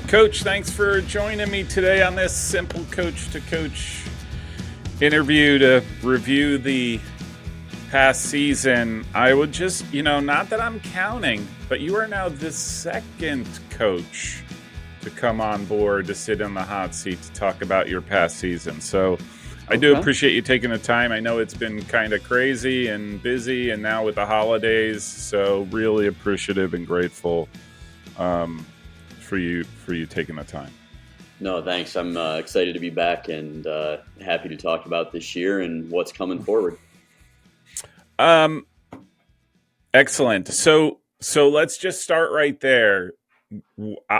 Coach, thanks for joining me today on this Simple Coach to Coach interview to review the past season. I would just, not that I'm counting, but you are now the second coach to come on board to sit in the hot seat to talk about your past season. So I do appreciate you taking the time. I know it's been kind of crazy and busy, and now with the holidays, so really appreciative and grateful for you taking the time. No, thanks. I'm excited to be back and happy to talk about this year and what's coming forward. Excellent. So let's just start right there.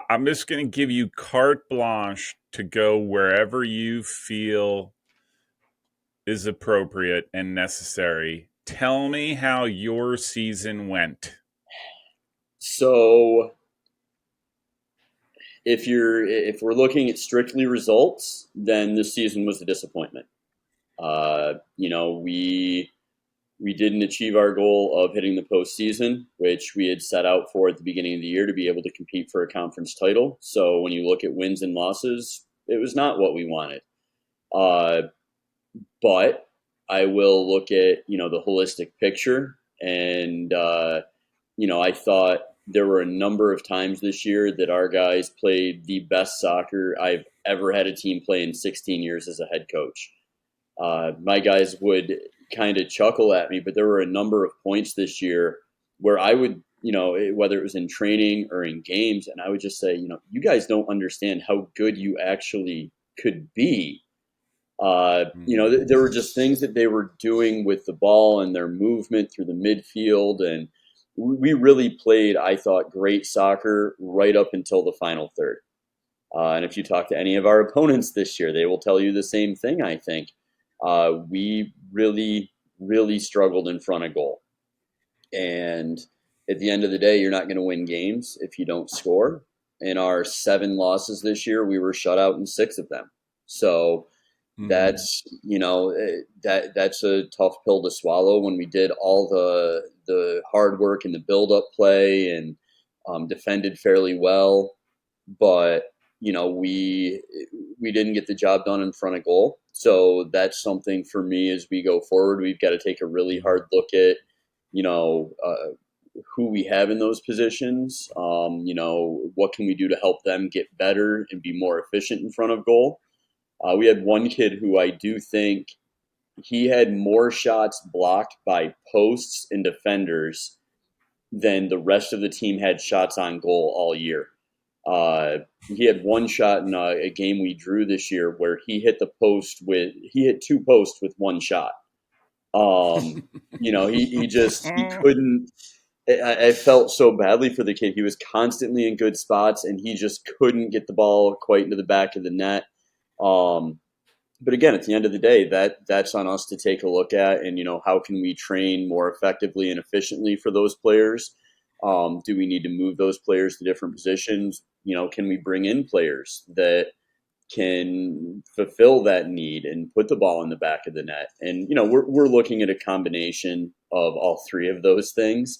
I'm just going to give you carte blanche to go wherever you feel is appropriate and necessary. Tell me how your season went. So if we're looking at strictly results, then this season was a disappointment. We didn't achieve our goal of hitting the postseason, which we had set out for at the beginning of the year to be able to compete for a conference title. So when you look at wins and losses, it was not what we wanted. But I will look at, the holistic picture. And, I thought there were a number of times this year that our guys played the best soccer I've ever had a team play in 16 years as a head coach. My guys would kind of chuckle at me, but there were a number of points this year where I would, whether it was in training or in games, and I would just say, you guys don't understand how good you actually could be. There were just things that they were doing with the ball and their movement through the midfield. And we really played, I thought, great soccer right up until the final third. And if you talk to any of our opponents this year, they will tell you the same thing, I think. We really, really struggled in front of goal. And at the end of the day, you're not going to win games if you don't score. In our 7 losses this year, we were shut out in 6 of them. So that's that's a tough pill to swallow when we did all the hard work in the build-up play and defended fairly well, but we didn't get the job done in front of goal. So that's something for me as we go forward. We've got to take a really hard look at who we have in those positions. What can we do to help them get better and be more efficient in front of goal. We had one kid who I do think he had more shots blocked by posts and defenders than the rest of the team had shots on goal all year. He had one shot in a game we drew this year where he hit 2 posts with one shot. He couldn't. I felt so badly for the kid. He was constantly in good spots and he just couldn't get the ball quite into the back of the net. But again, at the end of the day, that's on us to take a look at, and how can we train more effectively and efficiently for those players? Do we need to move those players to different positions? Can we bring in players that can fulfill that need and put the ball in the back of the net? And we're looking at a combination of all 3 of those things.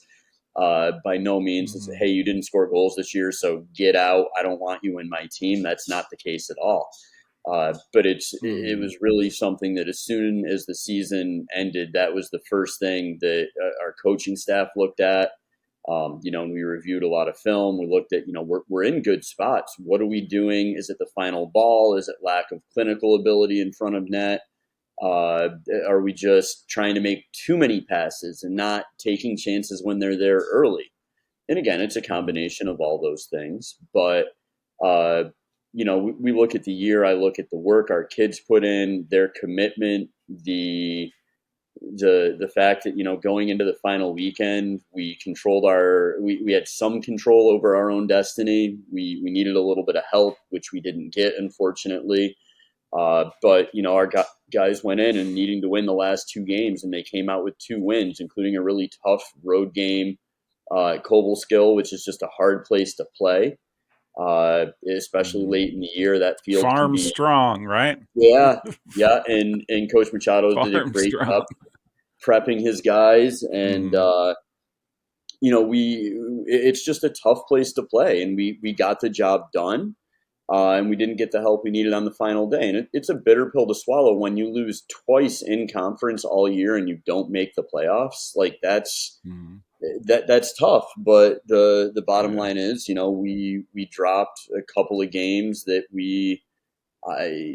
By no means is hey, you didn't score goals this year, so get out. I don't want you in my team. That's not the case at all. But it was really something that as soon as the season ended, that was the first thing that our coaching staff looked at. And we reviewed a lot of film. We looked at, we're in good spots. What are we doing? Is it the final ball? Is it lack of clinical ability in front of net? Are we just trying to make too many passes and not taking chances when they're there early? And again, it's a combination of all those things. But we look at the year. I look at the work our kids put in, their commitment, the fact that going into the final weekend, we controlled we had some control over our own destiny. We needed a little bit of help, which we didn't get, unfortunately. But our guys went in and needing to win the last 2 games, and they came out with 2 wins, including a really tough road game at Cobleskill, which is just a hard place to play. Especially late in the year, that field farm can be strong, right? Yeah. And Coach Machado did a great job prepping his guys, and it's just a tough place to play, and we got the job done. and we didn't get the help we needed on the final day. And it's a bitter pill to swallow when you lose twice in conference all year and you don't make the playoffs. Like Mhm. that's tough. But the bottom Yeah. line is, we dropped a couple of games that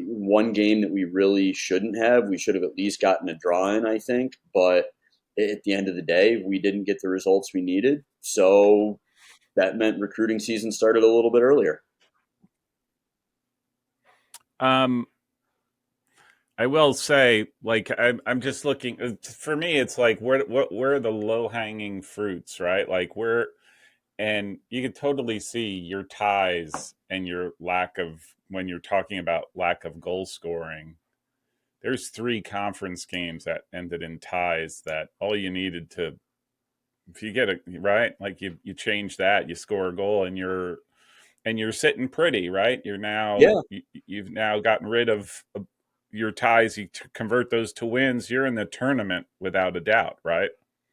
one game that we really shouldn't have. We should have at least gotten a draw in, I think. But at the end of the day, we didn't get the results we needed. So that meant recruiting season started a little bit earlier. Um, I will say, like, I'm just looking. For me, it's like where are the low hanging fruits, right? Like and you can totally see your ties and your lack of when you're talking about lack of goal scoring. There's 3 conference games that ended in ties that all you needed to, if you get it right, like you change that, you score a goal, and you're sitting pretty, right? Yeah, You've now gotten rid of your ties. You convert those to wins. You're in the tournament without a doubt, right?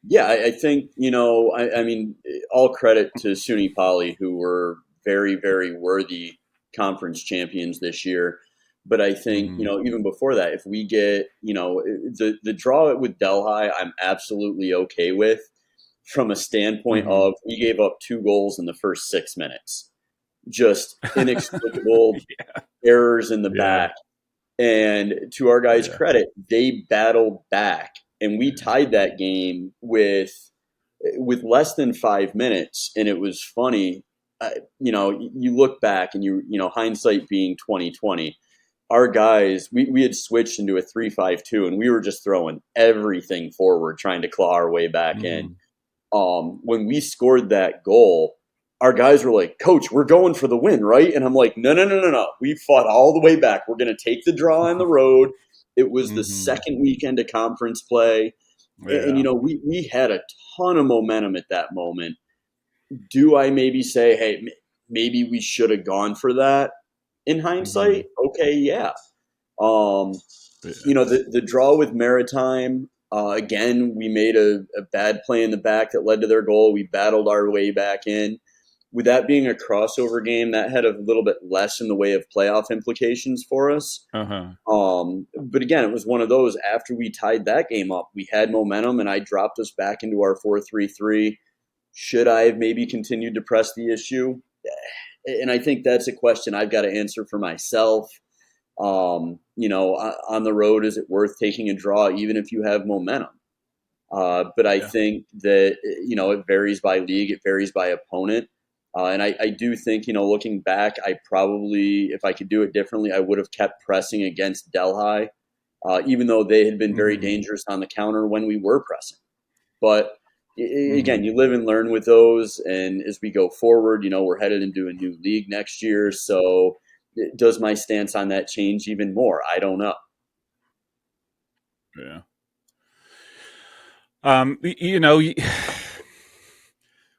yeah. I think I mean, all credit to SUNY Poly, who were very, very worthy conference champions this year. But I think Mm-hmm. even before that, if we get the draw with Delhi, I'm absolutely okay with from a standpoint Mm-hmm. of we gave up 2 goals in the first 6 minutes, just inexplicable Yeah. errors in the Yeah. back. And to our guys' Yeah. credit, they battled back, and we Yeah. tied that game with less than 5 minutes. And it was funny, you look back and hindsight being 2020. Our guys, we had switched into a 3-5-2, and we were just throwing everything forward, trying to claw our way back in. Mm-hmm. When we scored that goal, our guys were like, "Coach, we're going for the win, right?" And I'm like, "No, no, no, no, no. We fought all the way back. We're going to take the draw on the road." It was the Mm-hmm. second weekend of conference play, and Yeah. we had a ton of momentum at that moment. Do I maybe say, "Hey, maybe we should have gone for that"? In Mm-hmm. hindsight, okay, yeah. Um, Yeah. the draw with Maritime, again, we made a bad play in the back that led to their goal. We battled our way back in. With that being a crossover game, that had a little bit less in the way of playoff implications for us. Uh-huh. But again, it was one of those. After we tied that game up, we had momentum, and I dropped us back into our 4-3-3. Should I have maybe continued to press the issue? And I think that's a question I've got to answer for myself. On the road, is it worth taking a draw even if you have momentum? But I Yeah. think that it varies by league, it varies by opponent, and I do think looking back, I probably, if I could do it differently, I would have kept pressing against Delhi, even though they had been very Mm-hmm. dangerous on the counter when we were pressing. But Mm-hmm. again, you live and learn with those, and as we go forward, we're headed into a new league next year, so does my stance on that change even more? I don't know. Yeah. You know,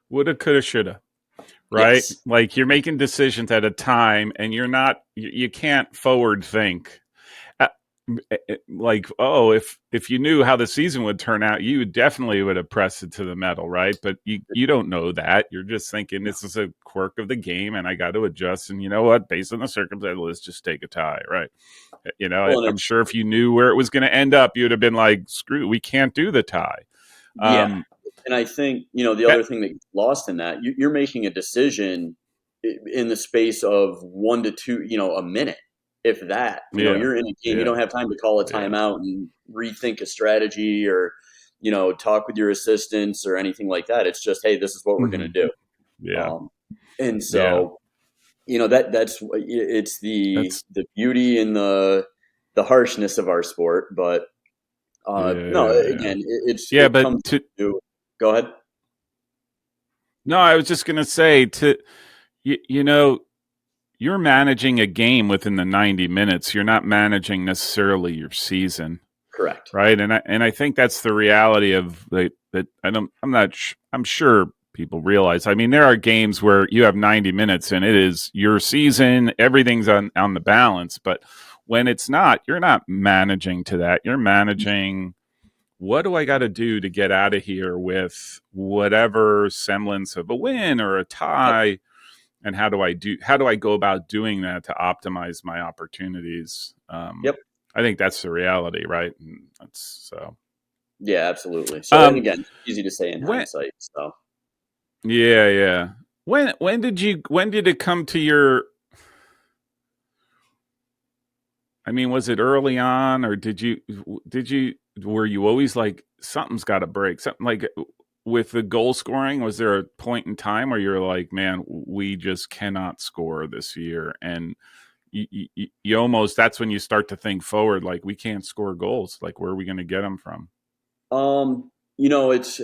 woulda, coulda, shoulda, right? Yes. Like you're making decisions at a time, and you're not. You can't forward think. Uh, like, oh, if you knew how the season would turn out, you definitely would have pressed it to the metal, right? But you don't know that. You're just thinking No. this is a quirk of the game, and I got to adjust. And you know what? Based on the circumstances, let's just take a tie, right? Well, and I'm sure if you knew where it was going to end up, you'd have been like, "Screw, we can't do the tie." yeah, Um, and I think the other thing that gets lost in that, you're making a decision in the space of 1 to 2, a minute, if that. yeah, You're in a game, you yeah, don't have time to call a yeah. timeout and rethink a strategy or talk with your assistants or anything like that. It's just, hey, this is what we're going to Hmm. do. Yeah, Um, and yeah. so that's it's That's the beauty and the harshness of our sport, but no, yeah, yeah, again, yeah. it But comes to. Go ahead. no, I was just gonna say you know, you're managing a game within the 90 minutes. You're not managing necessarily your season, Correct. right? And I think that's the reality of that. I'm sure people realize. I mean, there are games where you have 90 minutes and it is your season. Everything's on the balance, but when it's not, you're not managing to that. You're managing what do I got to do to get out of here with whatever semblance of a win or a Yep. tie, and how do I go about doing that to optimize my opportunities? Yep. I think that's the reality, right? And that's so. Yeah, absolutely. So, and Um, again, easy to say in when hindsight. So, yeah. When did it come to your? I mean, was it early on, or were you always like something's got to break? Something like with the goal scoring, was there a point in time where you're like, man, we just cannot score this year, and you almost that's when you start to think forward, like we can't score goals, like where are we going to get them from? it's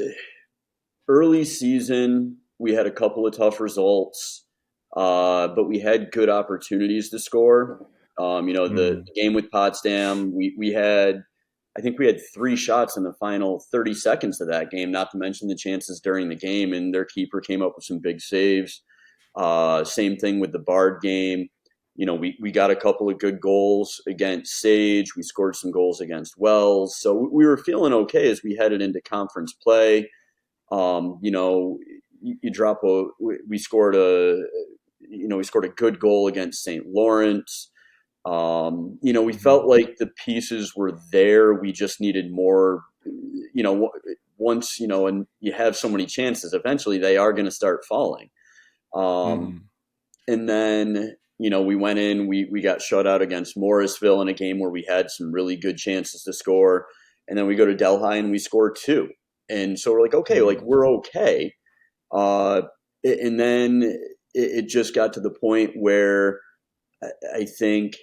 early season. We had a couple of tough results, but we had good opportunities to score. The Mm, game with Potsdam, we had, I think we had 3 shots in the final 30 seconds of that game, not to mention the chances during the game, and their keeper came up with some big saves. Same thing with the Bard game. We got a couple of good goals against Sage. We scored some goals against Wells. So we were feeling okay as we headed into conference play. You drop we scored a good goal against St. Lawrence. We mm, felt like the pieces were there. We just needed more, once, and you have so many chances, eventually they are going to start falling. Um, mm, and then, we went in, we got shut out against Morrisville in a game where we had some really good chances to score. And then we go to Delhi and we score two. And so we're like, okay, like mm, we're okay. Uh, and then it just got to the point where I think,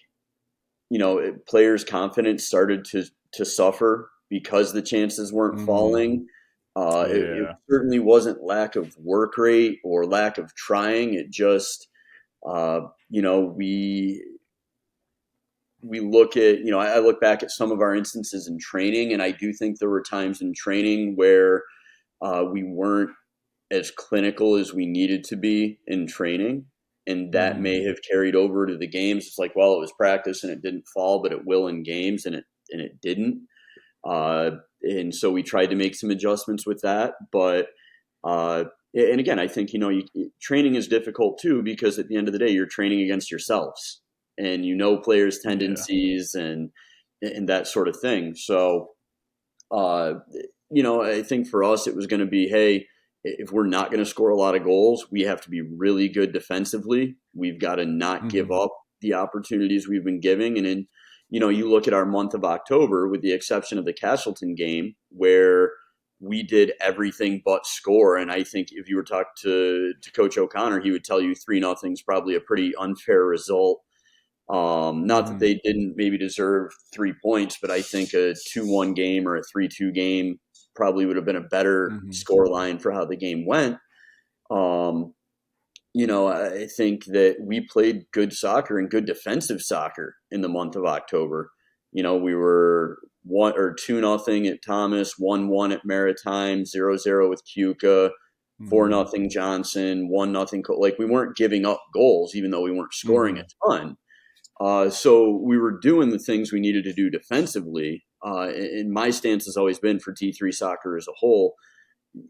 players' confidence started to suffer because the chances weren't mm, falling. It yeah. certainly wasn't lack of work rate or lack of trying. It just, uh, you know, we look at, I look back at some of our instances in training, and I do think there were times in training where we weren't as clinical as we needed to be in training. And that Mm, may have carried over to the games. It's like, well, it was practice and it didn't fall, but it will in games, and it didn't. Uh, and so we tried to make some adjustments with that. But and again, I think training is difficult too, because at the end of the day, you're training against yourselves, and players' yeah. tendencies and that sort of thing. So uh, I think for us, it was going to be, hey, if we're not going to score a lot of goals, we have to be really good defensively. We've got to not give Mm, up the opportunities we've been giving. And then, you look at our month of October, with the exception of the Castleton game, where we did everything but score. And I think if you were talking to Coach O'Connor, he would tell you 3-0 is probably a pretty unfair result. Not that mm, they didn't maybe deserve 3 points, but I think a 2-1 game or a 3-2 game probably would have been a better mm, score line for how the game went. Um, I think that we played good soccer and good defensive soccer in the month of October. We were 1 or 2-0 at Thomas, 1-1 at Maritime, 0-0 with Cuca, four mm, nothing Johnson, 1-0. Like, we weren't giving up goals, even though we weren't scoring a mm, ton. So we were doing the things we needed to do defensively. And my stance has always been, for T3 soccer as a whole,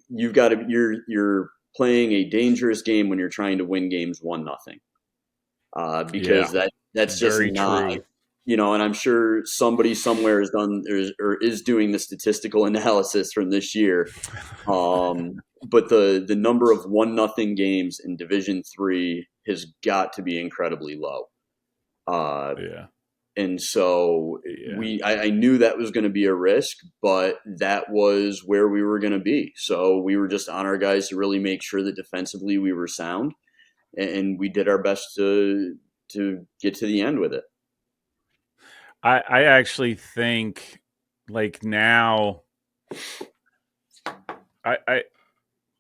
you're playing a dangerous game when you're trying to win games 1-0, yeah. because that's just Very not, true. and I'm sure somebody somewhere has done or is doing the statistical analysis from this year. But the number of 1-0 games in Division 3 has got to be incredibly low. Uh, Yeah. and so Yeah. I knew that was going to be a risk, but that was where we were going to be. So we were just on our guys to really make sure that defensively we were sound, and we did our best to get to the end with it. I actually think like now I I,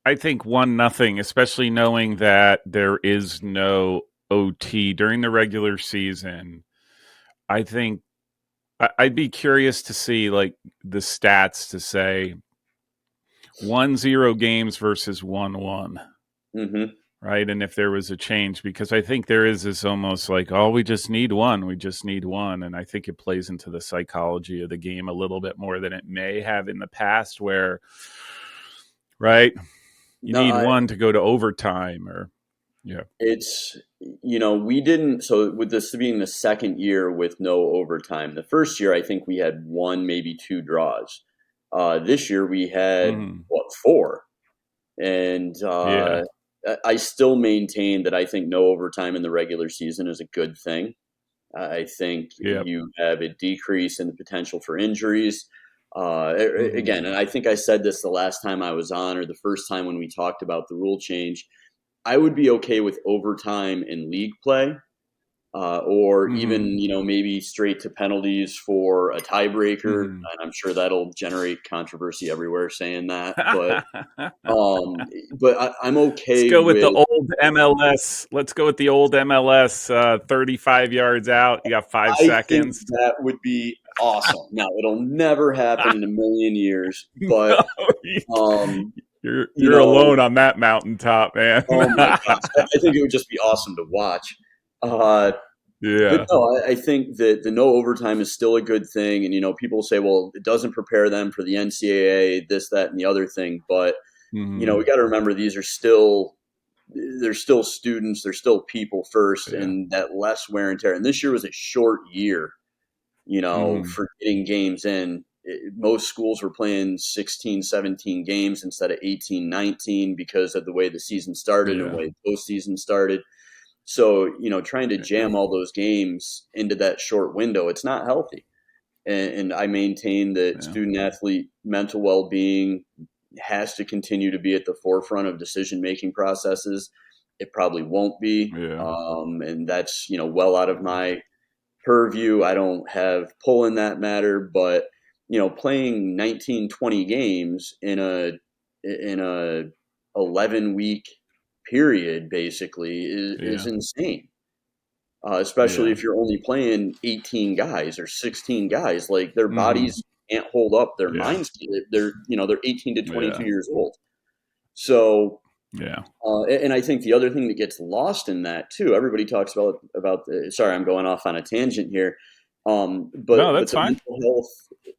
I think 1-0, especially knowing that there is no OT during the regular season. I think I'd be curious to see like the stats to say 1-0 games versus 1-1. Hmm. Right. And if there was a change, because I think there is this almost like, oh, we just need one. We just need one. And I think it plays into the psychology of the game a little bit more than it may have in the past, where, right, you No, need one to go to overtime or. Yeah. It's, we didn't, so with this being the second year with no overtime, the first year I think we had one, maybe two draws. This year we had, Mhm. what, four? And Yeah. I still maintain that I think no overtime in the regular season is a good thing. I think Yep. you have a decrease in the potential for injuries. Mhm. Again, and I think I said this the last time I was on, or the first time when we talked about the rule change. I would be okay with overtime in league play, or Mhm. even maybe straight to penalties for a tiebreaker. Mhm. And I'm sure that'll generate controversy everywhere saying that, um, I'm Let's okay go with with. the old MLS. Let's go with the old MLS. 35 yards out. You got five I think seconds. that would be awesome. Now it'll never happen in a million years, but No, um, you you're know, alone on that mountaintop, man. oh my gosh, I think it would just be awesome to watch. Uh, But Yeah. no, I think that the no overtime is still a good thing. And, people say, well, it doesn't prepare them for the NCAA, this, that, and the other thing. But, we Mhm. got to remember they're still students, they're still people first, Yeah. and that less wear and tear. And this year was a short year, Mhm. for getting games in. Most schools were playing 16, 17 games instead of 18, 19 because of the way the season started and the Yeah. way postseason started. So, trying to jam all those games into that short window, it's not healthy. And I maintain that Yeah. student athlete mental well being has to continue to be at the forefront of decision making processes. It probably won't be. Yeah. And that's, well out of my purview. I don't have pull in that matter, but, playing 19, 20 games in a 11-week period basically is Yeah. insane. Especially Yeah. if you're only playing 18 guys or 16 guys, like their Mhm. bodies can't hold up, their Yeah. minds, they're 18 to 22 Yeah. years old. So, Yeah. and I think the other thing that gets lost in that too, everybody talks about sorry, I'm going off on a tangent here. No, But that's the fine.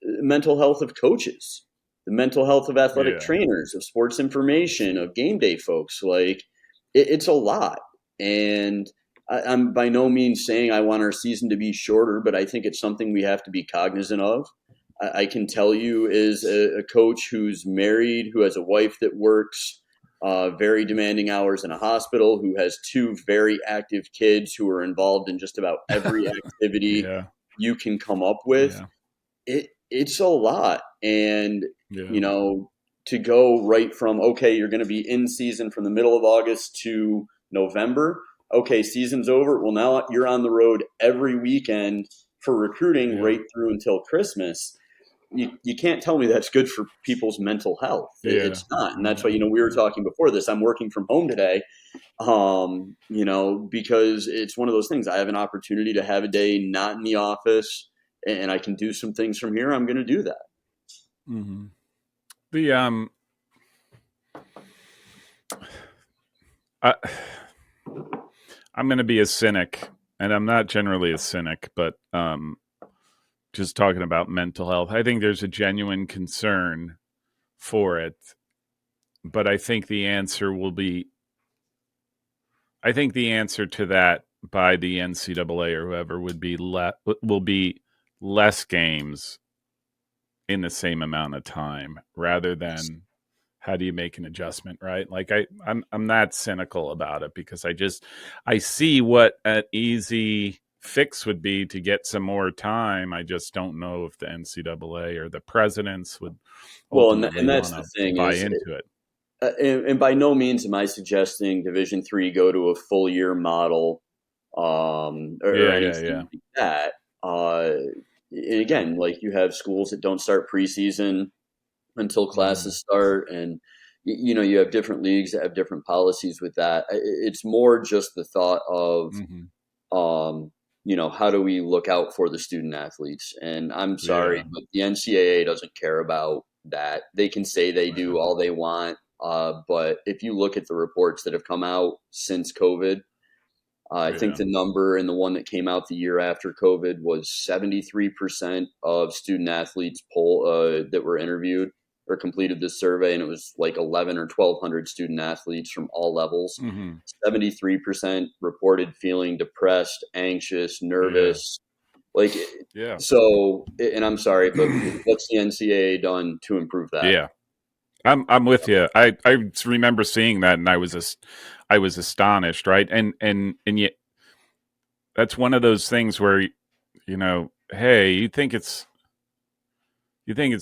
mental health of coaches, the mental health of athletic Yeah. trainers, of sports information, of game day folks, like it's a lot. And I'm by no means saying I want our season to be shorter, but I think it's something we have to be cognizant of. I can tell you, as a coach who's married, who has a wife that works very demanding hours in a hospital, who has two very active kids who are involved in just about every activity Yeah. you can come up with. Yeah. It's a lot. And, Yeah. you know, to go right from, okay, you're going to be in season from the middle of August to November. Okay, season's over. Well, now you're on the road every weekend for recruiting Yeah. right through until Christmas. You can't tell me that's good for people's mental health. Yeah. It's not. And that's why, No. we were talking before this. I'm working from home today, because it's one of those things. I have an opportunity to have a day not in the office and I can do some things from here. I'm going to do that. Mhm. The I, I'm going to be a cynic, and I'm not generally a cynic, but just talking about mental health, I think there's a genuine concern for it, but I think the answer to that by the NCAA or whoever will be less games in the same amount of time rather than how do you make an adjustment, right? Like I'm not cynical about it because I see what an easy fix would be to get some more time. I just don't know if the NCAA or the presidents would Well, ultimately and want that's the to thing buy is, into it. and by no means am I suggesting Division III go to a full year model, or Yeah, yeah, yeah. anything like that. And again, like you have schools that don't start preseason until Mm-hmm. classes start, and you have different leagues that have different policies with that. It's more just the thought of, Mm-hmm. how do we look out for the student athletes? And I'm sorry, Yeah, but the NCAA doesn't care about that. They can say they yeah, do all they want, but if you look at the reports that have come out since COVID, I think yeah. the number and the one that came out the year after COVID was 73% of student athletes that were interviewed or completed this survey, and it was like 11 or 1,200 student athletes from all levels. Mm-hmm. 73% reported feeling depressed, anxious, Yeah. nervous. Like, Yeah. so, and I'm sorry, but what's the NCAA done to improve that? Yeah. I'm with you. I remember seeing that, and I was astonished, right? And yet that's one of those things where, hey, you think it's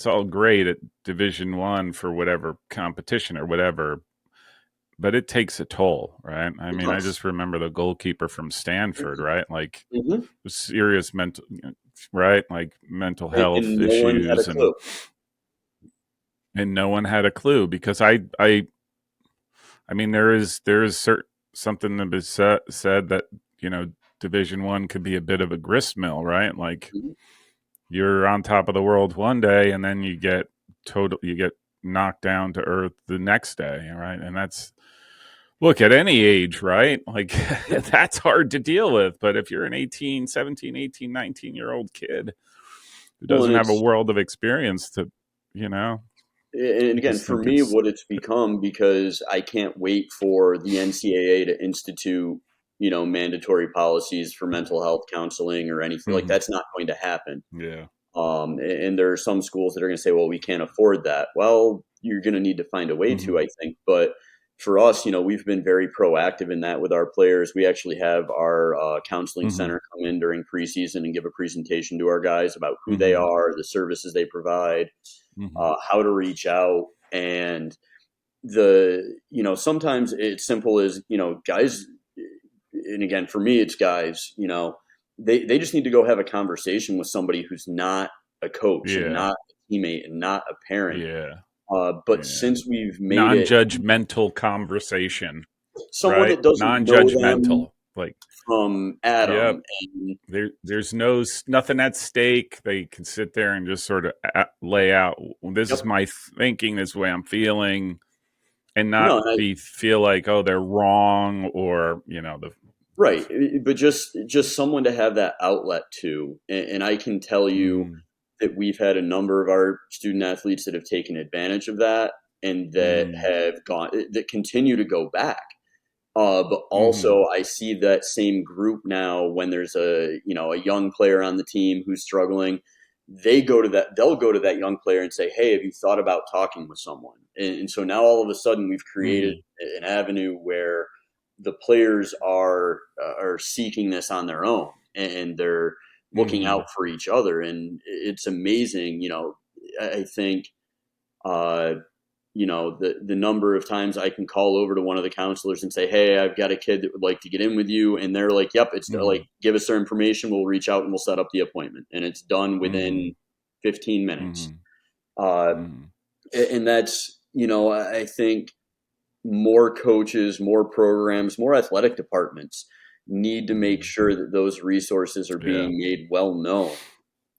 all great at Division One for whatever competition or whatever, but it takes a toll, right? I It mean, I does. just remember the goalkeeper from Stanford, right? Like Mm-hmm. serious mental, right? Like mental And health no one had a issues, clue. and no one had a clue because I mean, there is something that is said that Division One could be a bit of a grist mill, right? Like Mhm. you're on top of the world one day, and then you get knocked down to earth the next day, right? And that's look at any age, right? Like Yeah. that's hard to deal with. But if you're an 18, 17, 18, 19-year old kid who Well, and doesn't have a world of experience to, you know, I again, just for think me, it's what it's become, because I can't wait for the NCAA to institute, mandatory policies for mental health counseling or anything like mhm, that's not going to happen. yeah. And there are some schools that are going to say, well, we can't afford that. Well, you're going to need to find a way to, Mhm, I think. But for us, we've been very proactive in that with our players. We actually have our counseling mhm, center come in during preseason and give a presentation to our guys about who they mhm, are, the services they provide, mhm, how to reach out. And sometimes it's simple as, guys, and again, for me, it's guys, they just need to go have a conversation with somebody who's not a coach and yeah, not a teammate and not a parent. yeah, But yeah. since we've made it Non-judgmental conversation, someone right? that doesn't know them Non-judgmental. Like, from yep. Adam, and There's nothing at stake. They can sit there and just sort of lay out, well, this is yep, my thinking, this is the way I'm feeling, and not no, and feel like, oh, they're wrong, or the right, but just someone to have that outlet to, and I can tell you mm, that we've had a number of our student athletes that have taken advantage of that and that mm, have gone that continue to go back. But mm, also, I see that same group now when there's a young player on the team who's struggling. They'll go to that young player and say, "Hey, have you thought about talking with someone?" And so now all of a sudden we've created mm, an avenue where the players are seeking this on their own, and they're looking mm, out for each other, and it's amazing. I think uh, the number of times I can call over to one of the counselors and say, "Hey, I've got a kid that would like to get in with you," and they're like, "Yep, it's like mm, give us their information, we'll reach out and we'll set up the appointment," and it's done within mm, 15 minutes. mm, Uh, mm, and that's I think more coaches, more programs, more athletic departments need to make mm, sure that those resources are yeah, being made well known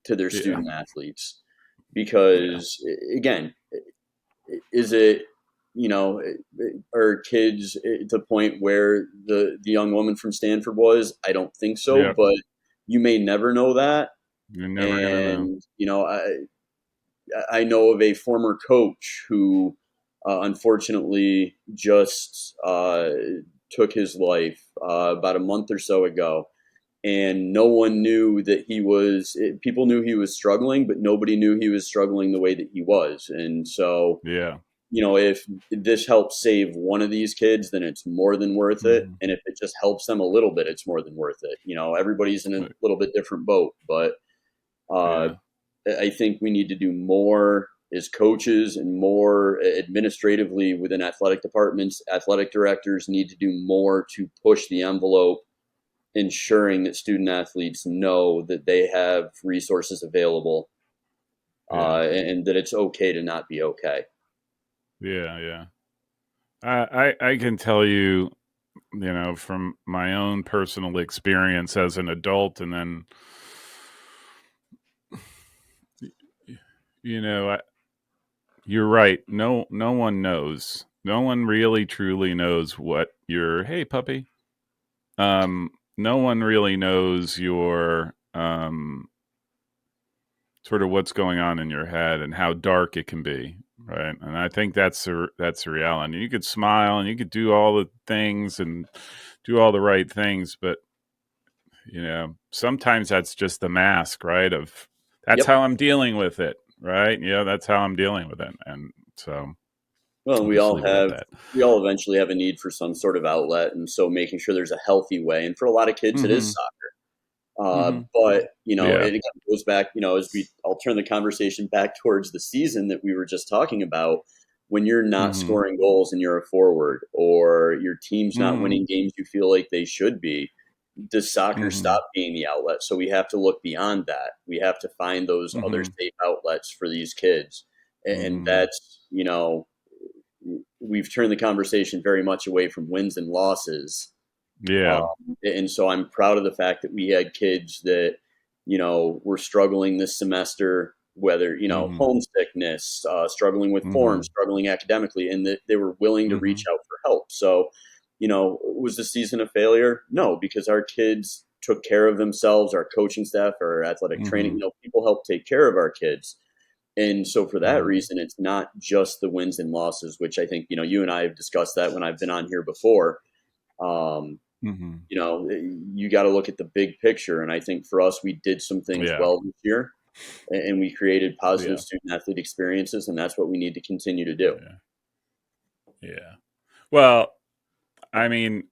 to their yeah, student athletes, yeah, because again, is it are kids at the point where the young woman from Stanford was? I don't think so, yeah. but you may never know that. You're never gonna know. And I know of a former coach who unfortunately just took his life about a month or so ago, and no one knew that people knew he was struggling, but nobody knew he was struggling the way that he was. And so Yeah. if this helps save one of these kids, then it's more than worth it. Mm-hmm. And if it just helps them a little bit, it's more than worth it. Everybody's in a little bit different boat, but uh, Yeah. I think we need to do more as coaches and more administratively within athletic departments. Athletic directors need to do more to push the envelope, ensuring that student athletes know that they have resources available, Yeah. and that it's okay to not be okay. Yeah. Yeah. I can tell you, from my own personal experience as an adult, and then, you know, I, you're right. No one knows. No one really truly knows what your, hey puppy. No one really knows your sort of what's going on in your head and how dark it can be. Right. And I think that's a reality. You could smile and you could do all the things and do all the right things, but sometimes that's just the mask, right? Of that's Yep. how I'm dealing with it, right? Yeah, that's how I'm dealing with it. And so Well, I'll just leave it at that. we all eventually have a need for some sort of outlet, and so making sure there's a healthy way. And for a lot of kids, it is Mhm. soccer. Mhm. But Yeah. it again goes back. I'll turn the conversation back towards the season that we were just talking about. When you're not Mhm. scoring goals and you're a forward, or your team's not Mhm. winning games you feel like they should be, does soccer Mhm. stop being the outlet? So we have to look beyond that. We have to find those other Mhm. safe outlets for these kids, and Mhm. that's we've turned the conversation very much away from wins and losses. Yeah. And so I'm proud of the fact that we had kids that, were struggling this semester, whether, Mhm. homesickness, struggling with form, Mhm. struggling academically, and that they were willing to reach Mhm. out for help. So, was the season a failure? No, because our kids took care of themselves, our coaching staff, our athletic training, Mhm. people help take care of our kids. And so for that Mhm. reason, it's not just the wins and losses, which I think, you and I have discussed that when I've been on here before. Um, Mhm. you got to look at the big picture. And I think for us, we did some things Yeah. well this year, and we created positive Yeah. student athlete experiences. And that's what we need to continue to do. Yeah. Yeah. Well, I mean,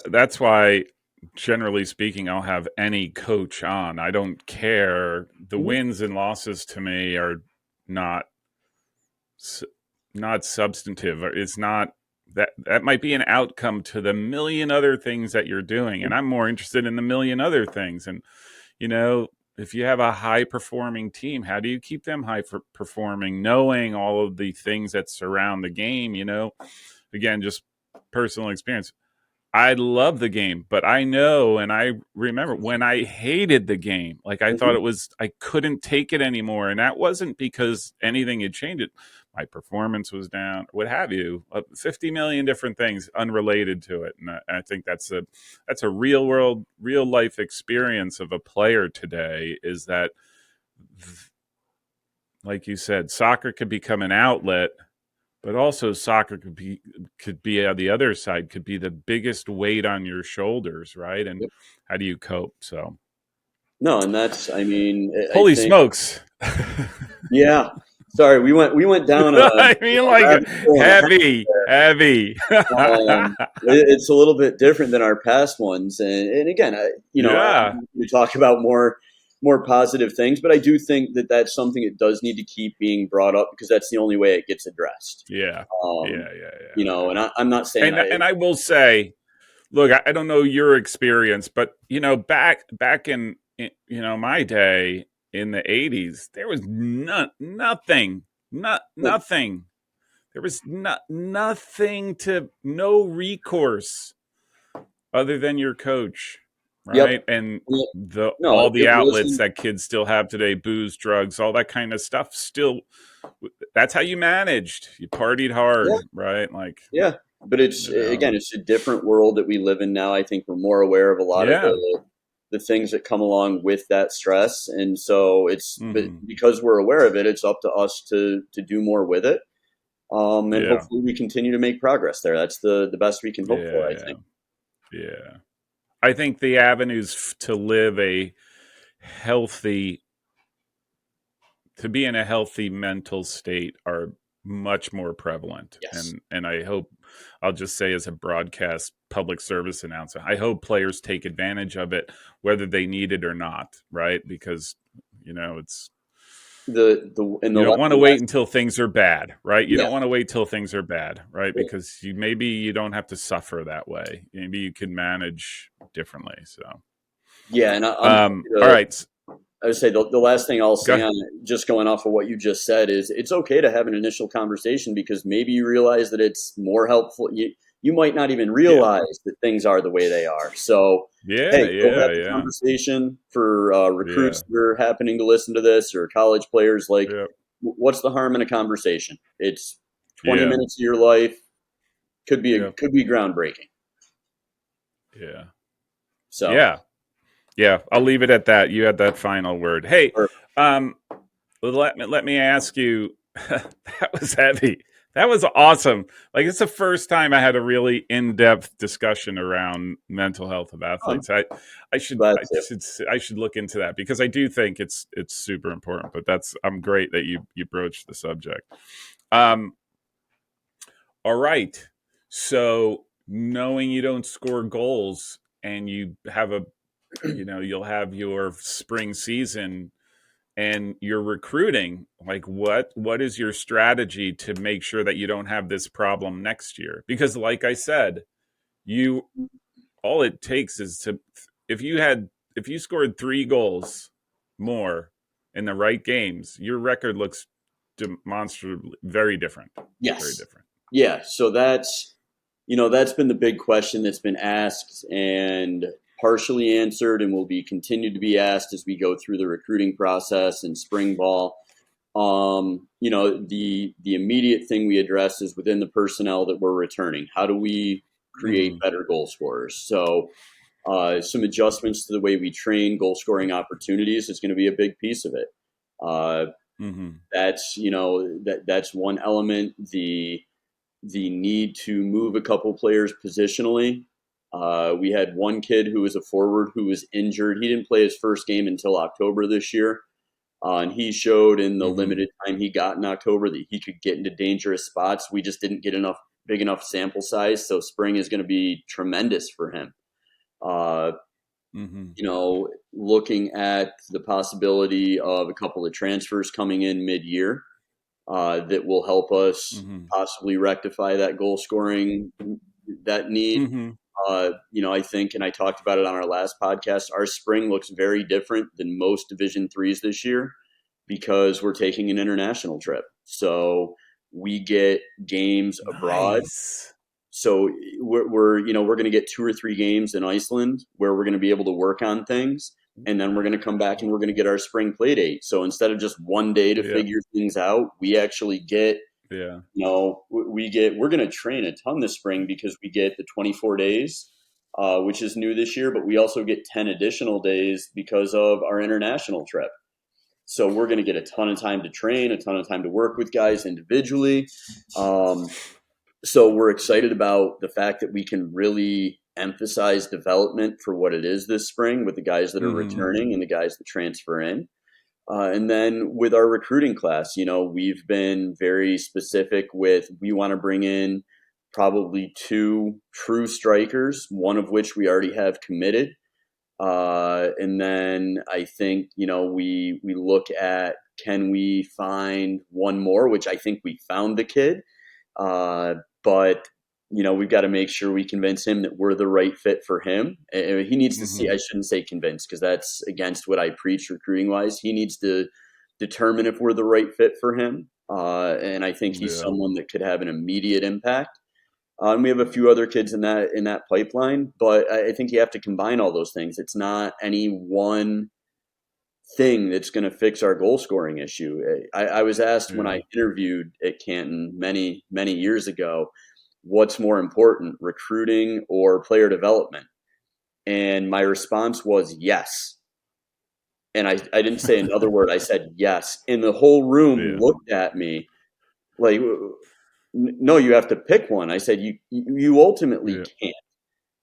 that's why, generally speaking, I'll have any coach on. I don't care. The Mhm. wins and losses to me are not not substantive. It's not that might be an outcome to the million other things that you're doing, and I'm more interested in the million other things. And you know, if you have a high performing team, how do you keep them high performing, knowing all of the things that surround the game? Again, just personal experience. I love the game, but I know and I remember when I hated the game, like I thought Mhm. I couldn't take it anymore. And that wasn't because anything had changed. My performance was down, what have you, 50 million different things unrelated to it. And I think that's a real world, real life experience of a player today is that, like you said, soccer could become an outlet, but also soccer could be on the other side, could be the biggest weight on your shoulders, right? And Yep. how do you cope? So No, and that's, I mean, I holy think, smokes. yeah. Sorry, we went down I mean, a like rabbit hole and a half heavy, there. heavy. It's a little bit different than our past ones, and again, Yeah, we talk about more positive things, but I do think that that's something that does need to keep being brought up because that's the only way it gets addressed. yeah, Um, yeah, yeah, yeah. and I'm not saying And I will say, look, I don't know your experience, but back in my day in the '80s, there was nothing, nothing. There was nothing to no recourse other than your coach, yep. right? And the No, all the it outlets wasn't. that kids still have today, booze, drugs, all that kind of stuff. Still, that's how you managed. You partied Yeah, hard, right? Like yeah. But it's you know, again, it's a different world that we live in now. I think we're more aware of a lot of yeah. the things that come along with that stress, and so but Hmm. because we're aware of it, it's up to us to do more with it. And Yeah, hopefully we continue to make progress there. That's the best we can hope for, yeah, I yeah, think. yeah. I think the avenues to live a healthy, to be in a healthy mental state are much more prevalent. Yes. And I hope, I'll just say as a broadcast public service announcer, I hope players take advantage of it whether they need it or not, right? Because it's The you don't want to wait last, until things are bad, right? You yeah. don't want to wait till things are bad, right? Because maybe you don't have to suffer that way. Maybe you can manage differently. So Yeah, and I'm happy all to. right, I would say the last thing I'll go say ahead. on it, just going off of what you just said, is it's okay to have an initial conversation because maybe you realize that it's more helpful. You might not even Yeah, realize that things are the way they are. So, yeah, hey, go have yeah, the yeah, conversation for yeah, recruits that are happening to listen to this or college players. Like, yeah, what's the harm in a conversation? It's 20 yeah, minutes of your life. yeah, Could be groundbreaking. yeah, So, yeah, yeah. I'll leave it at that. You had that final word. Hey, or, um, let me ask you. That was heavy. That was awesome. Like it's the first time I had a really in-depth discussion around mental health of I'm athletes. glad to. I should look into that because I do think it's super important. But I'm great that you broached the subject. Um, all right. So knowing you don't score goals and you have you'll have your spring season and you're recruiting, like what is your strategy to make sure that you don't have this problem next year? Because like I said, you all it takes is to if you scored 3 goals more in the right games, your record looks demonstrably very different. Very Yes. different. Yeah. So that's been the big question that's been asked and partially answered and will be continued to be asked as we go through the recruiting process and spring ball. The immediate thing we address is within the personnel that we're returning. How do we create Mm-hmm. better goal scorers? So some adjustments to the way we train goal scoring opportunities is going to be a big piece of it. Uh, Mm-hmm. that's one element. The need to move a couple players positionally. We had one kid who was a forward who was injured. He didn't play his first game until October this year. And he showed in the Mm-hmm. limited time he got in October that he could get into dangerous spots. We just didn't get big enough sample size. So spring is going to be tremendous for him. Uh, Mm-hmm. Looking at the possibility of a couple of transfers coming in mid-year that will help us Mm-hmm. possibly rectify that goal scoring that need. Mm-hmm. I think, and I talked about it on our last podcast, our spring looks very different than most Division threes this year because we're taking an international trip. So we get games abroad. Nice. So we're going to get 2 or 3 games in Iceland where we're going to be able to work on things, and then we're going to come back and we're going to get our spring play date. So instead of just one day to Yeah. figure things out, we actually get Yeah. we're going to train a ton this spring because we get the 24 days, which is new this year, but we also get 10 additional days because of our international trip. So we're going to get a ton of time to train, a ton of time to work with guys individually. So we're excited about the fact that we can really emphasize development for what it is this spring with the guys that are Mm-hmm. returning and the guys that transfer in. And then with our recruiting class, we've been very specific with we want to bring in probably 2 true strikers, one of which we already have committed. And then I think, we look at can we find one more, which I think we found the kid. Uh, but we've got to make sure we convince him that we're the right fit for him. He needs to see. Mm-hmm. I shouldn't say convince because that's against what I preach recruiting wise. He needs to determine if we're the right fit for him. And I think he's Yeah. someone that could have an immediate impact. And we have a few other kids in that pipeline, but I think you have to combine all those things. It's not any one thing that's going to fix our goal scoring issue. I was asked when I Yeah. interviewed at Canton many, many years ago, what's more important, recruiting or player development? And my response was yes. And I didn't say another word. I said yes. And the whole room Yeah. looked at me like, no, you have to pick one. I said, you ultimately Yeah. can't.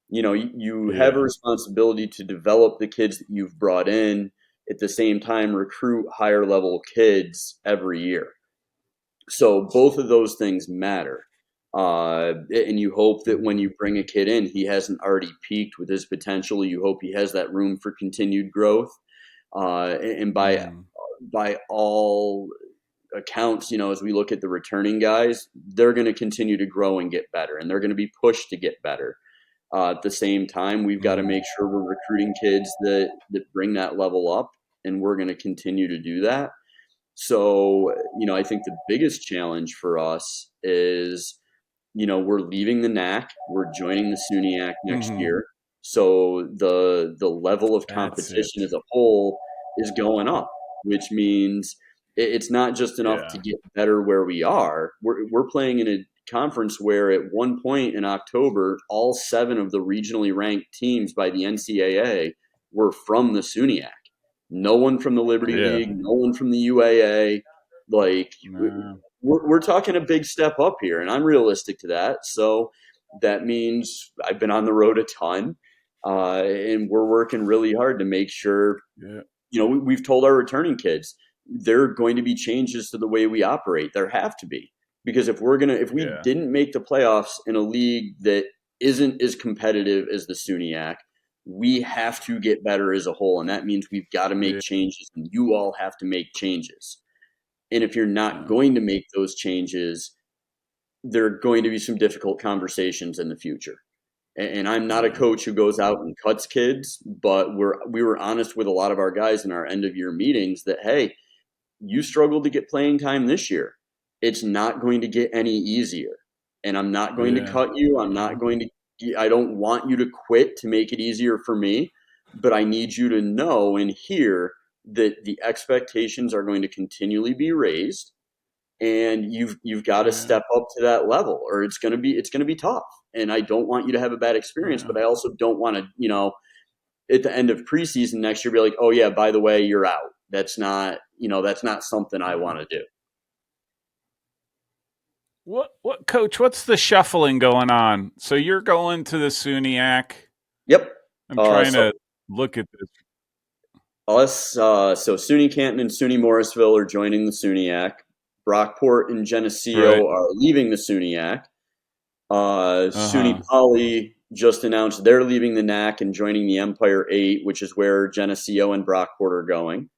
You have a Yeah. responsibility to develop the kids that you've brought in, at the same time recruit higher level kids every year. So both of those things matter. And you hope that when Mm-hmm. you bring a kid in, he hasn't already peaked with his potential. You hope he has that room for continued growth. And Mm. by all accounts, as we look at the returning guys, they're going to continue to grow and get better, and they're going to be pushed to get better. At the same time, we've got to Mm. make sure we're recruiting kids that bring that level up, and we're going to continue to do that. So, I think the biggest challenge for us is, we're leaving the NAC, we're joining the SUNY next Mm-hmm. year. So the level of That's competition it. as a whole is going up, which means it's not just enough to Yeah. get better where we are. We're playing in a conference where at one point in October, all 7 of the regionally ranked teams by the NCAA were from the SUNY. No one from the Liberty Yeah. League, no one from the UAA. Like No. we're talking a big step up here, and I'm realistic to that. So that means I've been on the road a ton, and we're working really hard to make sure. Yeah. We've told our returning kids there are going to be changes to the way we operate. There have to be, because if we Yeah. didn't make the playoffs in a league that isn't as competitive as the SUNYAC, we have to get better as a whole, and that means we've got to make Yeah. changes, and you all have to make changes. And if you're not Yeah. going to make those changes, there are going to be some difficult conversations in the future. And I'm not a Yeah. coach who goes out and cuts kids, but we were honest with a lot of our guys in our end of year meetings that, hey, you struggled to get playing time this year. It's not going to get any easier. And I'm not going to Yeah. cut you. I don't want you to quit to make it easier for me, but I need you to know and hear that the expectations are going to continually be raised, and you've got to Yeah. step up to that level, or it's going to be tough. And I don't want you to have a bad experience, Yeah. but I also don't want to, at the end of preseason next year be like, oh yeah, by the way, you're out. That's not something I Yeah. want to do. What coach, what's the shuffling going on? So you're going to the SUNYAC. Yep. I'm trying So to look at this. so SUNY Canton and SUNY Morrisville are joining the SUNYAC. Brockport and Right. Geneseo are leaving the SUNYAC. SUNY Uh-huh. Poly just announced they're leaving the NAC and joining the Empire 8, which is where Geneseo and Brockport are going.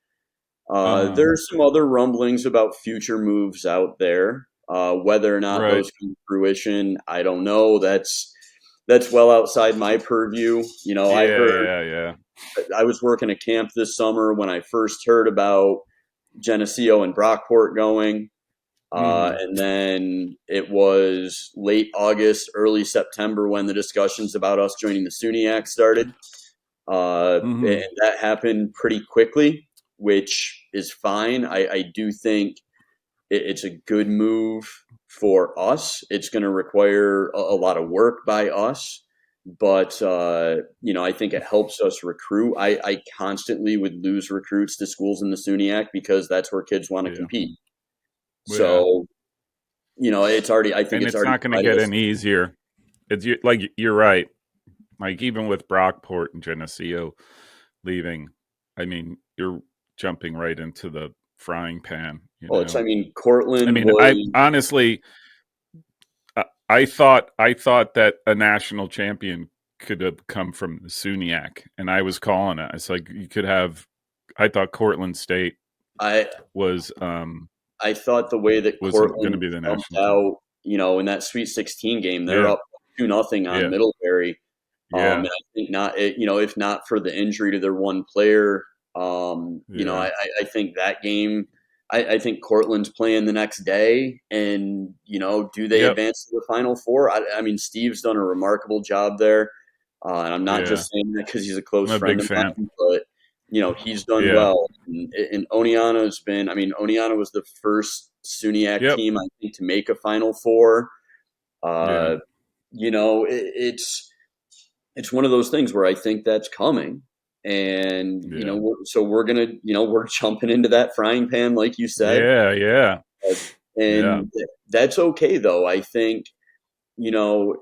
Uh-huh. There's some other rumblings about future moves out there. Whether or not Right. those come to fruition, I don't know. That's well outside my purview. I Yeah, heard yeah, yeah. I was working a camp this summer when I first heard about Geneseo and Brockport going. Mm-hmm. And then it was late August, early September when the discussions about us joining the SUNYAC started. And Mm-hmm. that happened pretty quickly, which is fine. I do think it's a good move for us. It's going to require a lot of work by us, but I think it helps us recruit. I constantly would lose recruits to schools in the SUNYAC because that's where kids want to Yeah. compete. Yeah. So it's already. I think And it's it's already not going to provided get us. any easier. Like you're right. Like even with Brockport and Geneseo leaving, I mean, you're jumping right into the frying pan, you Well, it's. I know. mean, I Cortland mean, I was. honestly I thought that a national champion could have come from the SUNYAC, and I was calling it. It's like you could have. I thought Cortland State I was I thought the way that going to Cortland be the jumped national team. out, in that Sweet 16 game, they're Yeah, up 2-0 on yeah, Middlebury. yeah, And I think if not for the injury to their one player, yeah, I think that game, I think Cortland's playing the next day, and do they yep, advance to the Final Four? I mean, Steve's done a remarkable job there, and I'm not yeah. just saying that because he's a I'm close a friend big of fan. mine, but he's done Yeah, well. And Oneana's been. I mean, Oneana was the first SUNYAC yep, team I think to make a Final Four. yeah, Uh, it's one of those things where I think that's coming, and yeah, we're jumping into that frying pan, like you said, yeah, yeah, yeah, and that's okay though. I think you know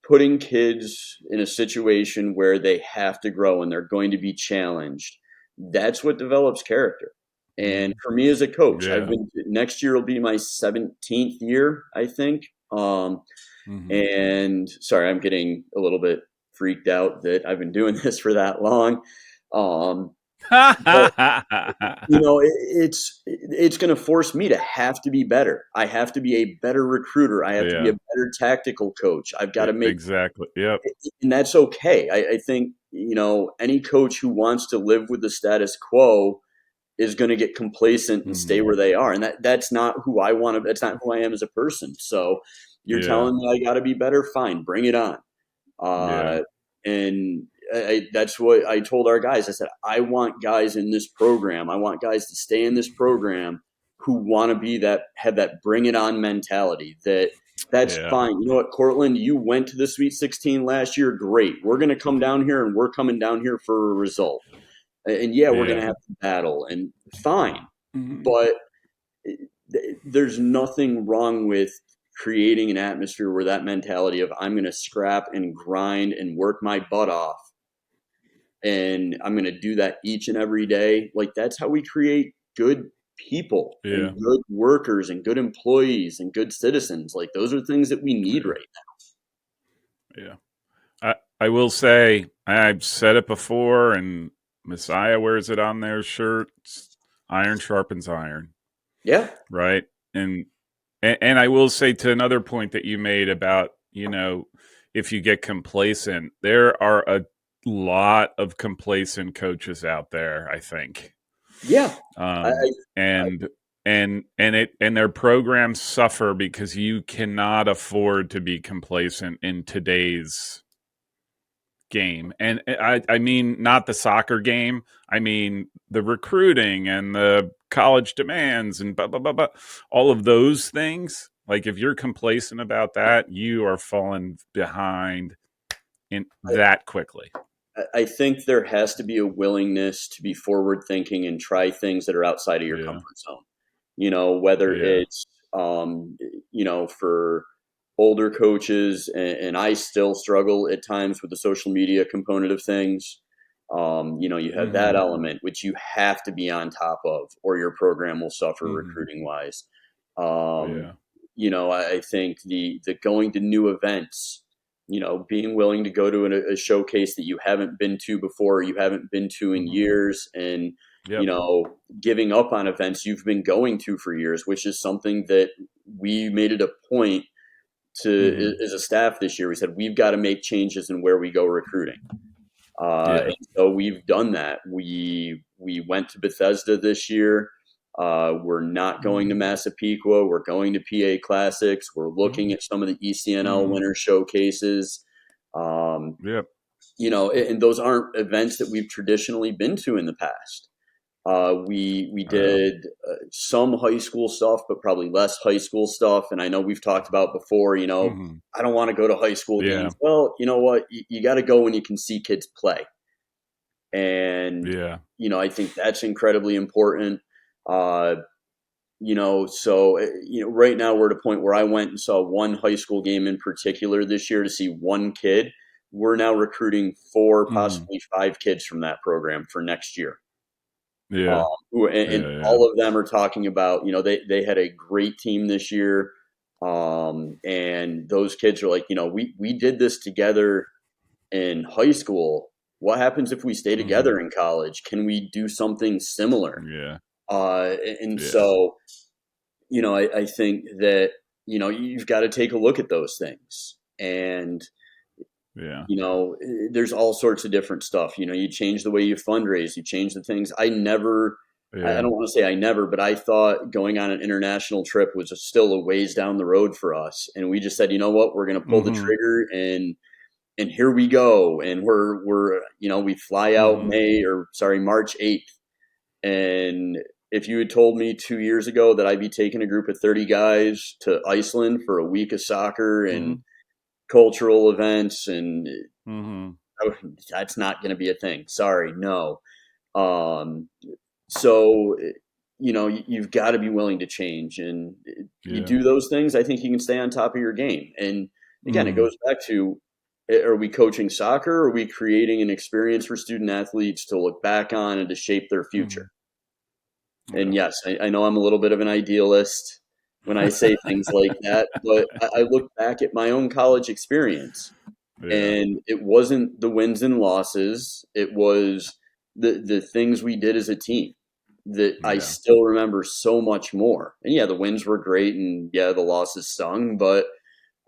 putting kids in a situation where they have to grow and they're going to be challenged, that's what develops character. And mm, for me as a coach, I've yeah, been next year will be my 17th year, I think. hmm. And sorry, I'm getting a little bit freaked out that I've been doing this for that long. Um, but it's going to force me to have to be better. I have to be a better recruiter. I have to be a Yeah, better tactical coach. I've got to make, exactly. Yep. and that's okay. I think any coach who wants to live with the status quo is going to get complacent and stay Hmm. where they are, and that's not who I want to. That's not who I am as a person. So you're Yeah, telling me I got to be better? Fine, bring it on. yeah, Uh, and that's what I told our guys. I said, I want guys in this program. I want guys to stay in this program who want to have that bring it on mentality. That's yeah, fine. You know what, Cortland, you went to the Sweet 16 last year. Great. We're going to come down here, and we're coming down here for a result. And yeah, we're going yeah. to have to battle, and fine. Mhm. But there's nothing wrong with creating an atmosphere where that mentality of I'm going to scrap and grind and work my butt off and I'm going to do that each and every day. Like that's how we create good people Yeah. and good workers and good employees and good citizens. Like those are things that we need Yeah. right Yeah. I will say, I've said it before, and Messiah wears it on their shirt. Iron sharpens iron, now. Yeah. right? And I will say to another point that you made about, if you get complacent, there are a lot of complacent coaches out there, I think. Yeah. I, Um, I, and and their programs suffer because you cannot afford to be complacent in today's game. And I mean not the soccer game. I mean the recruiting and the college demands and blah blah blah blah. All of those things. Like if you're complacent about that, you are falling behind in that quickly. I think there has to be a willingness to be forward thinking and try things that are outside of your Yeah. comfort zone. Whether Yeah. it's, for older coaches, and I still struggle at times with the social media component of things. You have that Mm-hmm. element which you have to be on top of, or your program will suffer Mm-hmm. recruiting wise. Um, Yeah. I think the going to new events, being willing to go to a showcase that you haven't been to before, or you haven't been to in Mm-hmm. years, and you Yep. know, giving up on events you've been going to for years, which is something that we made it a point to, Mm-hmm. as a staff this year. We said we've got to make changes in where we go recruiting. Yeah. And so we've done that. We went to Bethesda this year. We're not going Mm-hmm. to Massapequa. We're going to PA Classics. We're looking at some of the ECNL Mm-hmm. winter showcases. Um, Yep. and those aren't events that we've traditionally been to in the past. We Yeah. did some high school stuff, but probably less high school stuff. And I know we've talked about before. Mm-hmm. I don't want to go to high school Yeah. games. Well, you know what? You got to go when you can see kids play, and Yeah. I think that's incredibly important. Uh, right now we're at a point where I went and saw one high school game in particular this year to see one kid. We're now recruiting 4, Mm-hmm. possibly 5 kids from that program for next year. Yeah. And Yeah. Yeah. all of them are talking about, they had a great team this year. And those kids are like, we did this together in high school. What happens if we stay Mm-hmm. together in college? Can we do something similar? Yeah. And Yeah. so, I think that, you've got to take a look at those things. And Yeah. there's all sorts of different stuff. You change the way you fundraise, you change the things. I Yeah. don't want to say I never, but I thought going on an international trip was still a ways down the road for us. And we just said, you know what, we're going to pull the Mm-hmm. trigger, and here we go. And we fly out Mm-hmm. March 8th. And if you had told me 2 years ago that I'd be taking a group of 30 guys to Iceland for a week of soccer Mm-hmm. and cultural events, and Mm-hmm. that's not going to be a thing. Sorry, no. Um, so you've got to be willing to change, and you Yeah. do those things. I think you can stay on top of your game. And again, it Mm-hmm. goes back to: are we coaching soccer? Or are we creating an experience for student athletes to look back on and to shape their Mm-hmm. future? And Yeah. yes, I know I'm a little bit of an idealist when I say things like that, but I look back at my own college experience, Yeah. and it wasn't the wins and losses. It was the things we did as a team that I Yeah. still remember so much more. And yeah, the wins were great, and yeah, the losses stung, but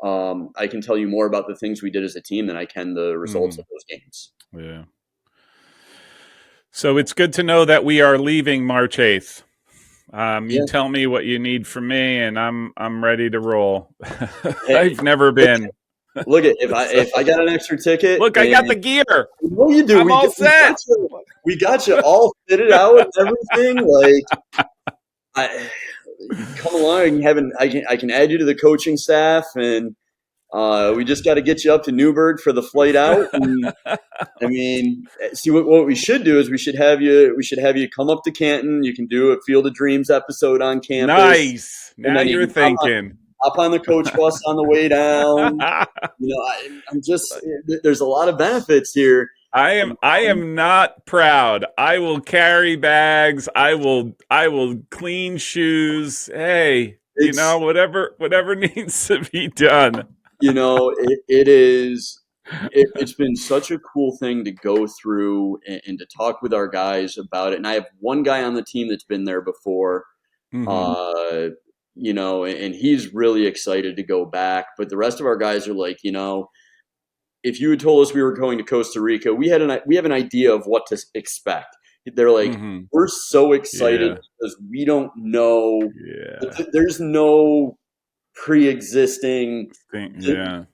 I can tell you more about the things we did as a team than I can the results Mm-hmm. of those games. Yeah. So it's good to know that we are leaving March 8th. You Yeah. tell me what you need from me, and I'm ready to roll. Hey, I've never look, been. look at So, if I got an extra ticket, look, I got and the gear. no, you do. I'm all set. We got you all fitted out and everything. Like, I come along and I can add you to the coaching staff, and We just got to get you up to Newburgh for the flight out. And, I mean, see what we should do is we should have you come up to Canton. You can do a Field of Dreams episode on campus, Nice. and Now then you you're can thinking. hop on the coach bus on the way down. I'm just there's a lot of benefits here. I am not proud. I will carry bags. I will clean shoes. Hey, It's whatever needs to be done. it is. It's been such a cool thing to go through and to talk with our guys about it. And I have one guy on the team that's been there before, Mm-hmm. uh, and he's really excited to go back. But the rest of our guys are like, if you had told us we were going to Costa Rica, we have an idea of what to expect. They're like, Mm-hmm. we're so excited Yeah. because we don't know. Yeah. There's no pre-existing. Yeah.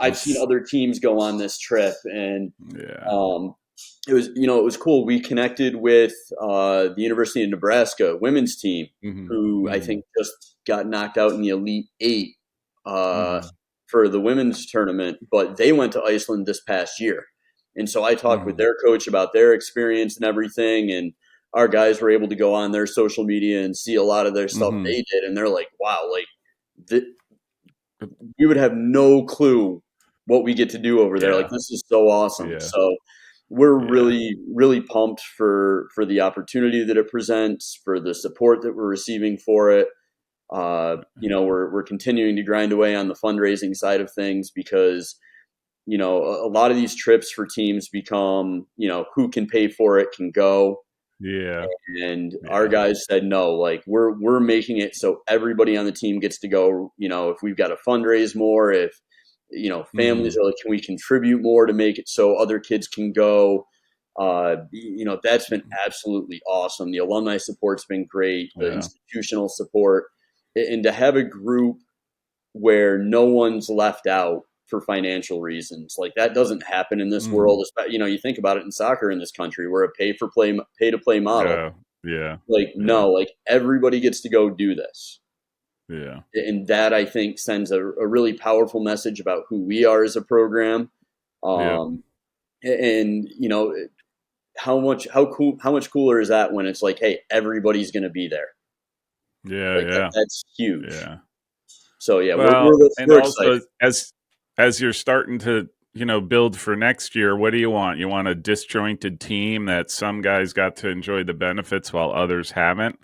I've seen It's, other teams go on this trip, and yeah. um, it was cool. We connected with the University of Nebraska women's team, Mm-hmm. who I Mm-hmm. think just got knocked out in the Elite Eight uh, Mm-hmm. for the women's tournament, but they went to Iceland this past year, and so I talked with Mm-hmm. their coach about their experience and everything, and our guys were able to go on their social media and see a lot of their stuff Mm-hmm. they did, and they're like, "Wow, like th- we would have no clue what we get to do over there. Like Yeah. this is so awesome." Yeah. So we're Yeah. really, really pumped for the opportunity that it presents, for the support that we're receiving for it. We're continuing to grind away on the fundraising side of things because a lot of these trips for teams become who can pay for it can go, Yeah. and our Yeah. guys said no, like we're making it so everybody on the team gets to go. If we've got to fundraise more, if Mm-hmm. families are like, can we contribute more to make it so other kids can go? That's been absolutely awesome. The alumni support's been great, the Yeah. institutional support, and to have a group where no one's left out for financial reasons. Like that doesn't happen in this Mm-hmm. world. You think about it in soccer in this country. We're a pay to play model. Yeah. Yeah. Like Yeah. no, like everybody gets to go do this. Yeah. And that I think sends a really powerful message about who we are as a program. Yep. And how much cooler is that when it's like, hey, everybody's going to be there. Yeah. Like Yeah. that's huge. Yeah. So yeah, we're Well, we're, and we're excited. also as you're starting to, build for next year, what do you want? You want a disjointed team that some guys got to enjoy the benefits while others haven't?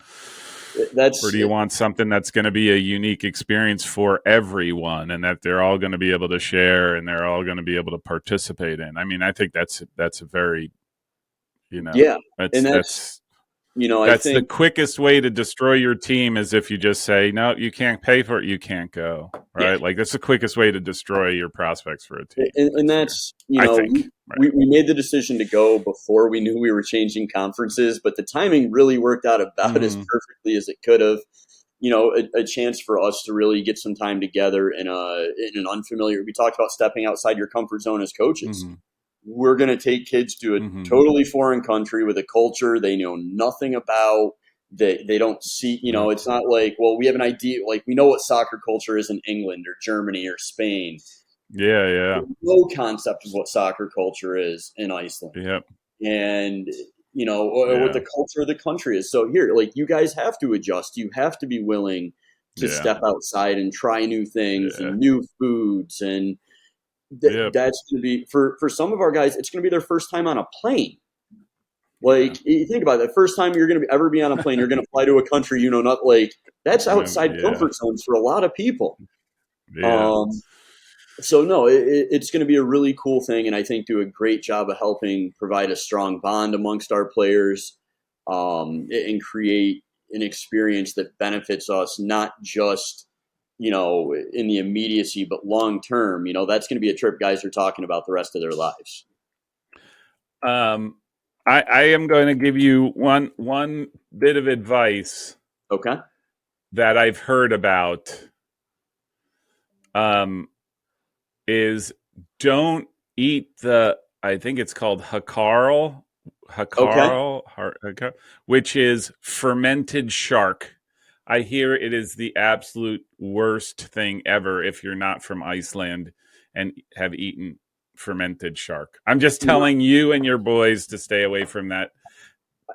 Or That's do you want something that's going to be a unique experience for everyone and that they're all going to be able to share and they're all going to be able to participate in? I mean, I think that's a very, yeah, that's and that's I that's the think quickest way to destroy your team is if you just say, no, you can't pay for it, you can't go. yeah, Right? Like that's the quickest way to destroy your prospects for a team and next year. that's I think. Right. we made the decision to go before we knew we were changing conferences, but the timing really worked out about as Mm-hmm. perfectly as it could have. A chance for us to really get some time together in an unfamiliar. We talked about stepping outside your comfort zone as coaches. Mm-hmm. We're going to take kids to a Mm-hmm. totally foreign country with a culture they know nothing about. They don't see, Yep. it's not like, well, we have an idea, like we know what soccer culture is in England or Germany or Spain. Yeah, yeah. No concept of what soccer culture is in Iceland. Yep. And or what Yeah. the culture of the country is. So here, like you guys have to adjust. You have to be willing to Yeah. step outside and try new things Yeah. and new foods, and Yep. that's going to be for some of our guys. It's going to be their first time on a plane. Yeah. Like you think about it, the first time you're going to ever be on a plane, you're going to fly to a country not like that's outside Yeah. comfort zones for a lot of people. Yeah. Um, so no, it's going to be a really cool thing, and I think do a great job of helping provide a strong bond amongst our players, and create an experience that benefits us not just in the immediacy, but long term. That's going to be a trip guys are talking about the rest of their lives. Um, I am going to give you one bit of advice Okay. that I've heard about. Um, is don't eat the. I think it's called Okay. hakarl, which is fermented shark. I hear it is the absolute worst thing ever if you're not from Iceland and have eaten fermented shark. I'm just No, telling you and your boys to stay away from that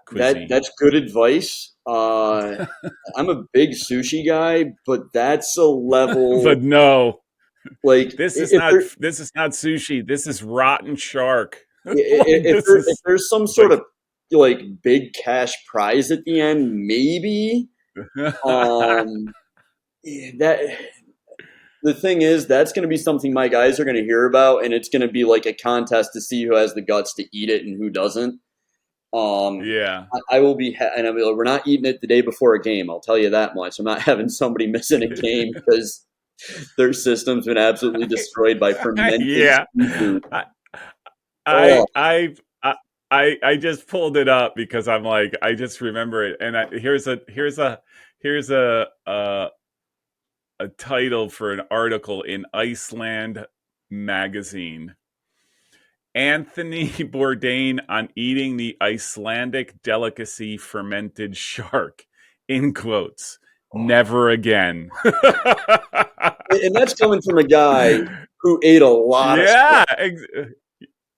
cuisine. that's good advice. I'm a big sushi guy, but that's a But level no, like if there this is not sushi. This is rotten shark. Like if this there if is there's some sort like of like big cash prize at the end, maybe. Um, that the thing is, that's going to be something my guys are going to hear about, and it's going to be like a contest to see who has the guts to eat it and who doesn't. Um, yeah. I will be, and I mean, we're not eating it the day before a game. I'll tell you that much. I'm not having somebody missing a game because their system's been absolutely destroyed by fermented Yeah. seafood. I Oh, I I I just pulled it up because I'm like I just remember it, and here's a title for an article in Iceland magazine. Anthony Bourdain on eating the Icelandic delicacy fermented shark. In quotes. Never again. and that's coming from a guy who ate a lot of stuff. yeah,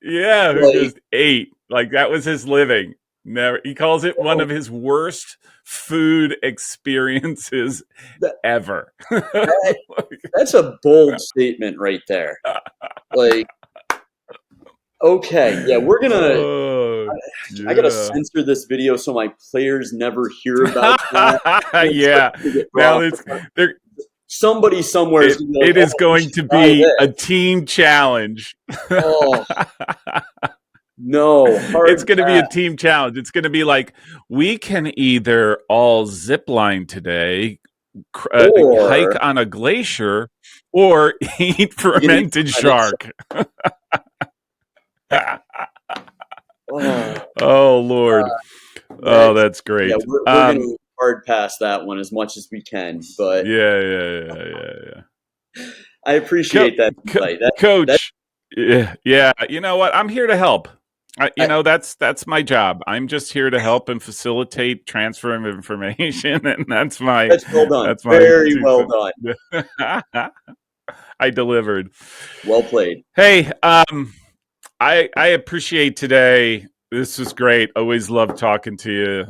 yeah, who Like just ate. Like that was his living. Never he calls it one oh, of his worst food experiences that, ever. that that's a bold statement right there. Like, okay, yeah, we're gonna. oh, I gotta yeah. censor this video so my players never hear about that. It's like yeah. gonna get Now brought it's up. there Somebody somewhere is gonna be like, it "Oh, is you going should to try be a this." team challenge. Oh no, it's hard going to be a pass. team challenge. It's going to be like we can either all zip line today, hike Or on a glacier, or eat you can eat fermented fermented shrimp. shark. Oh, oh Lord. Oh, that that's yeah, great. we're gonna hard pass that one as much as we can. But Yeah. I appreciate that insight. That Coach, yeah. You know what? I'm here to help. You I, know that's my job. I'm just here to help and facilitate transfer of information, and that's well done. that's my Very two well cents. done. I delivered. Well played. Hey, I appreciate today. This was great. Always love talking to you.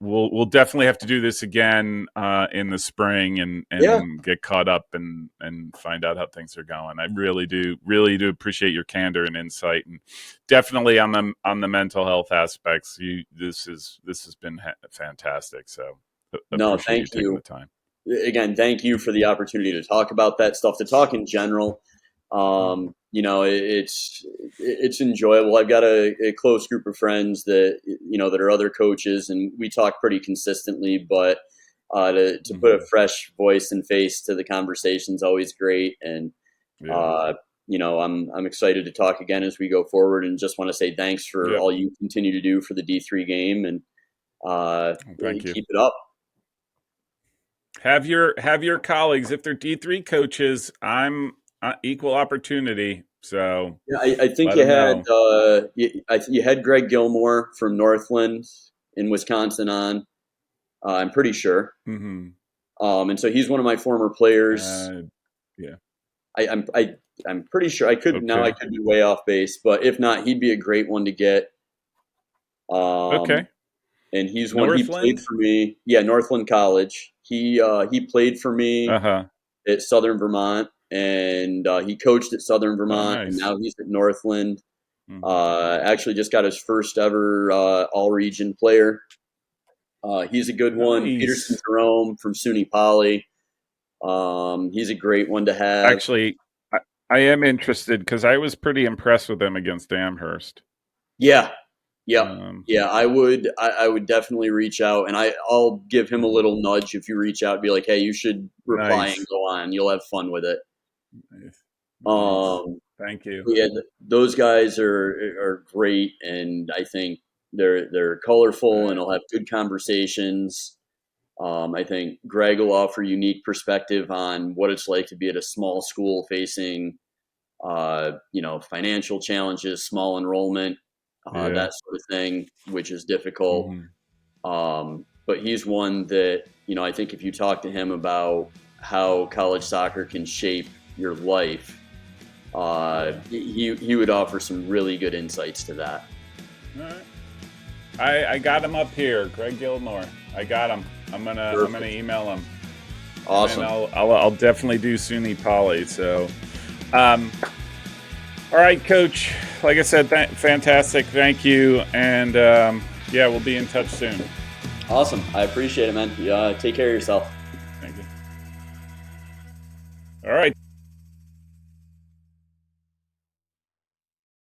We'll definitely have to do this again in the spring Yeah. and get caught up and find out how things are going. I really do appreciate your candor and insight, and definitely on the mental health aspects. This has been fantastic. So No, appreciate thank you taking you. the time. Again, thank you for the opportunity to talk about that stuff, to talk in general. It's enjoyable. I've got a close group of friends that that are other coaches, and we talk pretty consistently. But to put a Mm-hmm. fresh voice and face to the conversation is always great. And Yeah. uh, I'm excited to talk again as we go forward. And just want to say thanks for Yep. all you continue to do for the D3 game, and Thank you. keep it up. Have your colleagues, if they're D3 coaches, I'm equal opportunity, so Yeah, I think let you them had know. you had Greg Gilmore from Northland in Wisconsin on. I'm pretty sure, Hmm. and so he's one of my former players. uh, yeah. I'm pretty sure I Okay. could be way off base, but if not, he'd be a great one to get. Um, Okay. and he played Northland. for me. Yeah, Northland College. He played for me Uh-huh. at Southern Vermont, and he coached at Southern Oh, Vermont, and nice. now he's at Northland. Hmm. Actually, just got his first ever all region player. He's a good one. Peterson Nice. Jerome from SUNY Poly. He's a great one to have. Actually, I am interested because I was pretty impressed with them against Amherst. Yeah, yep, Um, yeah. I would definitely reach out, and I'll give him a mhm. little nudge if you reach out. Be like, hey, you should reply and Nice. go on. You'll have fun with it. Nice. Nice. Um, Thank you. but yeah, those guys are great, and I think they're colorful, and Uh, they'll have good conversations. I think Greg will offer unique perspective on what it's like to be at a small school facing, financial challenges, small enrollment, yeah. that sort of thing, which is difficult. Hmm. but he's one that, I think if you talk to him about how college soccer can shape your life, he would offer some really good insights to that. All right. I got him up here, Greg Gilmore. I got him. I'm gonna email him. Awesome. And I'll definitely do SUNY Poly. So, all right, Coach. Like I said, fantastic. Thank you, and we'll be in touch soon. Awesome. I appreciate it, man. Take care of yourself. Thank you. All right.